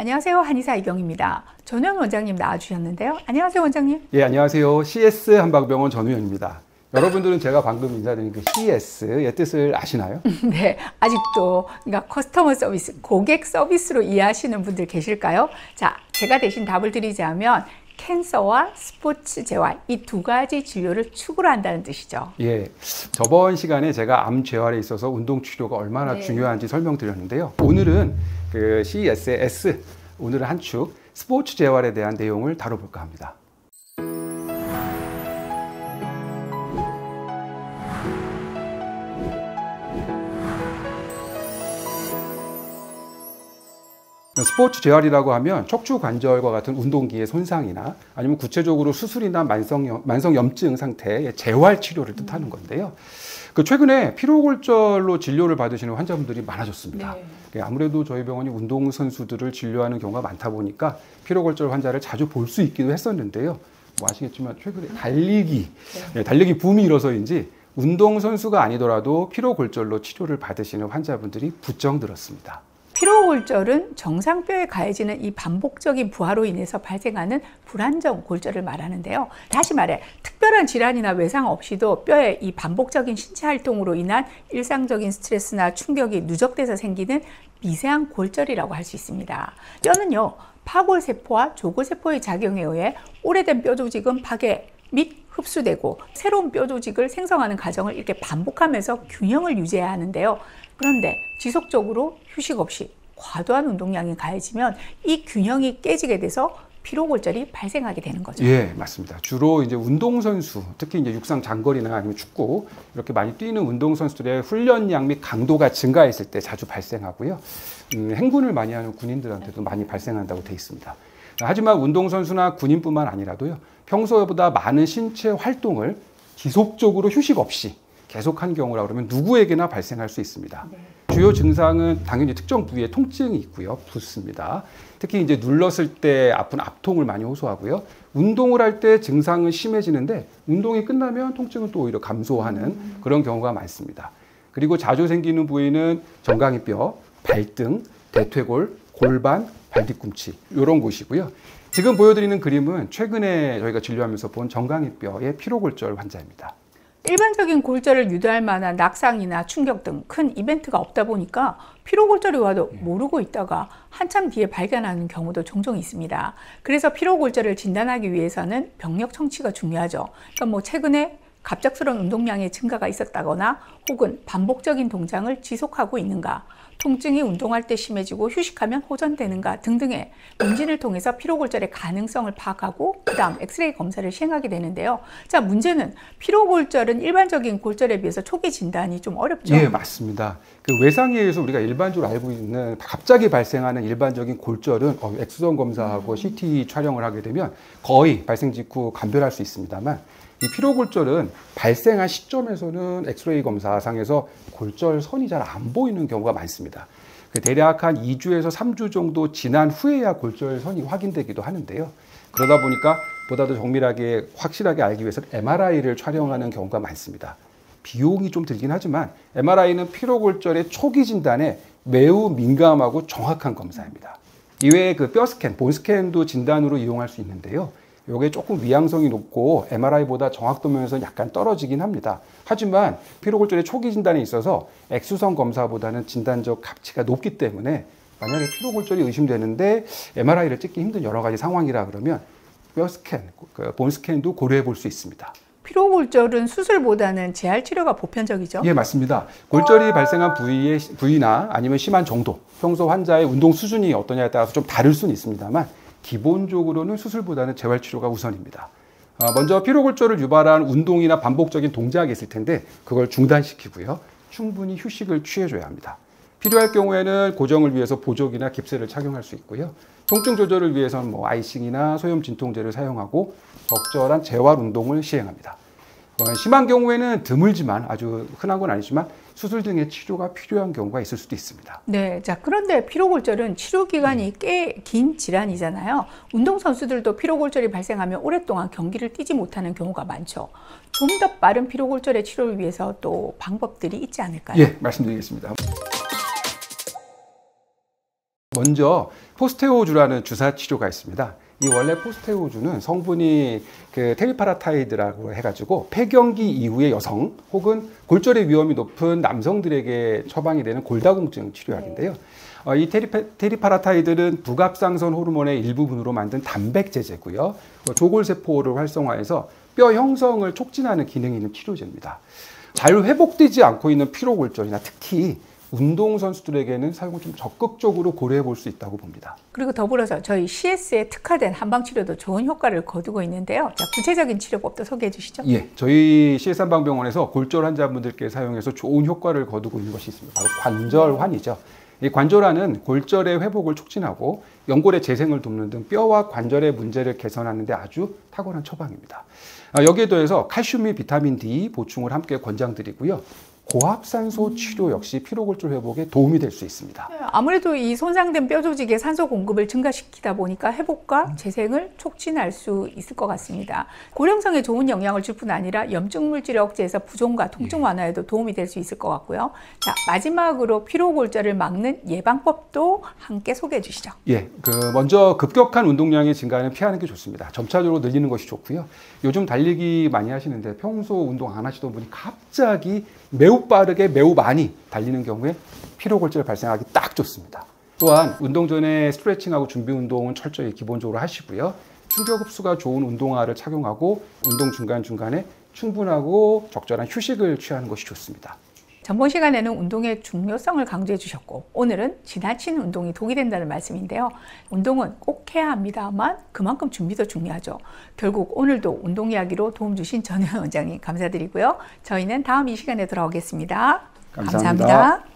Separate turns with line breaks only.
안녕하세요. 한의사 이경입니다. 전우현 원장님 나와주셨는데요. 안녕하세요, 원장님.
예, 안녕하세요. CS 한방병원 전우현입니다. 여러분들은 제가 방금 인사드린 그 CS의 뜻을 아시나요?
네, 아직도 그러니까 커스터머 서비스, 고객 서비스로 이해하시는 분들 계실까요? 자, 제가 대신 답을 드리자면 캔서와 스포츠 재활 이 두 가지 진료를 추구로 한다는 뜻이죠.
예, 저번 시간에 제가 암 재활에 있어서 운동 치료가 얼마나 중요한지 설명드렸는데요. 오늘은 그 CS의 S, 오늘은 한 축 스포츠 재활에 대한 내용을 다뤄볼까 합니다. 스포츠 재활이라고 하면 척추 관절과 같은 운동기의 손상이나 아니면 구체적으로 수술이나 만성 염증 상태의 재활 치료를 뜻하는 건데요. 최근에 피로골절로 진료를 받으시는 환자분들이 많아졌습니다. 네. 아무래도 저희 병원이 운동선수들을 진료하는 경우가 많다 보니까 피로골절 환자를 자주 볼 수 있기도 했었는데요. 뭐 아시겠지만 최근에 달리기 붐이 일어서인지 운동선수가 아니더라도 피로골절로 치료를 받으시는 환자분들이 부쩍 늘었습니다.
피로골절은 정상뼈에 가해지는 이 반복적인 부하로 인해서 발생하는 불안정 골절을 말하는데요. 다시 말해 특별한 질환이나 외상 없이도 뼈의 이 반복적인 신체 활동으로 인한 일상적인 스트레스나 충격이 누적돼서 생기는 미세한 골절이라고 할 수 있습니다. 뼈는요, 파골세포와 조골세포의 작용에 의해 오래된 뼈 조직은 파괴 및 흡수되고 새로운 뼈 조직을 생성하는 과정을 이렇게 반복하면서 균형을 유지해야 하는데요. 그런데 지속적으로 휴식 없이 과도한 운동량이 가해지면 이 균형이 깨지게 돼서 피로골절이 발생하게 되는 거죠.
예, 맞습니다. 주로 이제 운동선수, 특히 이제 육상 장거리나 아니면 축구 이렇게 많이 뛰는 운동선수들의 훈련량 및 강도가 증가했을 때 자주 발생하고요. 행군을 많이 하는 군인들한테도 많이 발생한다고 되어 있습니다. 하지만 운동선수나 군인뿐만 아니라도요, 평소보다 많은 신체 활동을 지속적으로 휴식 없이 계속한 경우라 그러면 누구에게나 발생할 수 있습니다. 네. 주요 증상은 당연히 특정 부위에 통증이 있고요, 붓습니다. 특히 이제 눌렀을 때 아픈 압통을 많이 호소하고요. 운동을 할 때 증상은 심해지는데 운동이 끝나면 통증은 또 오히려 감소하는 그런 경우가 많습니다. 그리고 자주 생기는 부위는 정강이뼈, 발등, 대퇴골, 골반, 발뒤꿈치 이런 곳이고요. 지금 보여드리는 그림은 최근에 저희가 진료하면서 본 정강이뼈의 피로골절 환자입니다.
일반적인 골절을 유도할 만한 낙상이나 충격 등 큰 이벤트가 없다 보니까 피로골절이 와도 모르고 있다가 한참 뒤에 발견하는 경우도 종종 있습니다. 그래서 피로골절을 진단하기 위해서는 병력 청취가 중요하죠. 그러니까 최근에 갑작스러운 운동량의 증가가 있었다거나 혹은 반복적인 동작을 지속하고 있는가, 통증이 운동할 때 심해지고 휴식하면 호전되는가 등등의 문진을 통해서 피로골절의 가능성을 파악하고 그 다음 엑스레이 검사를 시행하게 되는데요. 자, 문제는 피로골절은 일반적인 골절에 비해서 초기 진단이 좀 어렵죠?
예, 맞습니다. 외상에 의해서 우리가 일반적으로 알고 있는 갑자기 발생하는 일반적인 골절은 엑스선 검사하고 CT 촬영을 하게 되면 거의 발생 직후 감별할 수 있습니다만 이 피로골절은 발생한 시점에서는 엑스레이 검사상에서 골절선이 잘 안 보이는 경우가 많습니다. 대략 한 2주에서 3주 정도 지난 후에야 골절선이 확인되기도 하는데요. 그러다 보니까 보다 더 정밀하게 확실하게 알기 위해서 MRI를 촬영하는 경우가 많습니다. 비용이 좀 들긴 하지만 MRI는 피로골절의 초기 진단에 매우 민감하고 정확한 검사입니다. 이외에 뼈 스캔, 본 스캔도 진단으로 이용할 수 있는데요. 이게 조금 위양성이 높고 MRI보다 정확도 면에서 약간 떨어지긴 합니다. 하지만 피로골절의 초기 진단에 있어서 엑스선 검사보다는 진단적 가치가 높기 때문에 만약에 피로골절이 의심되는데 MRI를 찍기 힘든 여러 가지 상황이라 그러면 뼈 스캔, 본 스캔도 고려해 볼 수 있습니다.
피로골절은 수술보다는 재활 치료가 보편적이죠?
예, 맞습니다. 골절이 발생한 부위나 아니면 심한 정도, 평소 환자의 운동 수준이 어떠냐에 따라서 좀 다를 수는 있습니다만 기본적으로는 수술보다는 재활치료가 우선입니다. 먼저 피로골절을 유발한 운동이나 반복적인 동작이 있을 텐데 그걸 중단시키고요. 충분히 휴식을 취해줘야 합니다. 필요할 경우에는 고정을 위해서 보조기나 깁스를 착용할 수 있고요. 통증 조절을 위해서는 아이싱이나 소염 진통제를 사용하고 적절한 재활 운동을 시행합니다. 심한 경우에는 드물지만 아주 흔한 건 아니지만 수술 등의 치료가 필요한 경우가 있을 수도 있습니다.
네, 자 그런데 피로골절은 치료 기간이 꽤 긴 질환이잖아요. 운동선수들도 피로골절이 발생하면 오랫동안 경기를 뛰지 못하는 경우가 많죠. 좀 더 빠른 피로골절의 치료를 위해서 또 방법들이 있지 않을까요?
예, 말씀드리겠습니다. 먼저 포스테오주라는 주사 치료가 있습니다. 이 원래 포스테오주는 성분이 그 테리파라타이드라고 해가지고 폐경기 이후의 여성 혹은 골절의 위험이 높은 남성들에게 처방이 되는 골다공증 치료약인데요. 이 테리파라타이드는 부갑상선 호르몬의 일부분으로 만든 단백제제고요. 조골세포를 활성화해서 뼈 형성을 촉진하는 기능이 있는 치료제입니다. 잘 회복되지 않고 있는 피로골절이나 특히 운동선수들에게는 사용을 좀 적극적으로 고려해 볼 수 있다고 봅니다.
그리고 더불어서 저희 CS에 특화된 한방치료도 좋은 효과를 거두고 있는데요. 자, 구체적인 치료법도 소개해 주시죠.
예, 저희 CS 한방병원에서 골절 환자분들께 사용해서 좋은 효과를 거두고 있는 것이 있습니다. 바로 관절환이죠. 이 관절환은 골절의 회복을 촉진하고 연골의 재생을 돕는 등 뼈와 관절의 문제를 개선하는 데 아주 탁월한 처방입니다. 여기에 더해서 칼슘 및 비타민 D 보충을 함께 권장드리고요. 고압산소 치료 역시 피로골절 회복에 도움이 될 수 있습니다.
아무래도 이 손상된 뼈 조직의 산소 공급을 증가시키다 보니까 회복과 재생을 촉진할 수 있을 것 같습니다. 고령성에 좋은 영향을 줄 뿐 아니라 염증 물질의 억제에서 부종과 통증 완화에도 도움이 될 수 있을 것 같고요. 자, 마지막으로 피로골절을 막는 예방법도 함께 소개해 주시죠.
예, 먼저 급격한 운동량의 증가는 피하는 게 좋습니다. 점차적으로 늘리는 것이 좋고요. 요즘 달리기 많이 하시는데 평소 운동 안 하시던 분이 갑자기 매우 빠르게 매우 많이 달리는 경우에 피로골절 발생하기 딱 좋습니다. 또한 운동 전에 스트레칭하고 준비 운동은 철저히 기본적으로 하시고요. 충격 흡수가 좋은 운동화를 착용하고 운동 중간중간에 충분하고 적절한 휴식을 취하는 것이 좋습니다.
전번 시간에는 운동의 중요성을 강조해 주셨고 오늘은 지나친 운동이 독이 된다는 말씀인데요. 운동은 꼭 해야 합니다만 그만큼 준비도 중요하죠. 결국 오늘도 운동 이야기로 도움 주신 전효연 원장님 감사드리고요. 저희는 다음 이 시간에 돌아오겠습니다.
감사합니다.
감사합니다.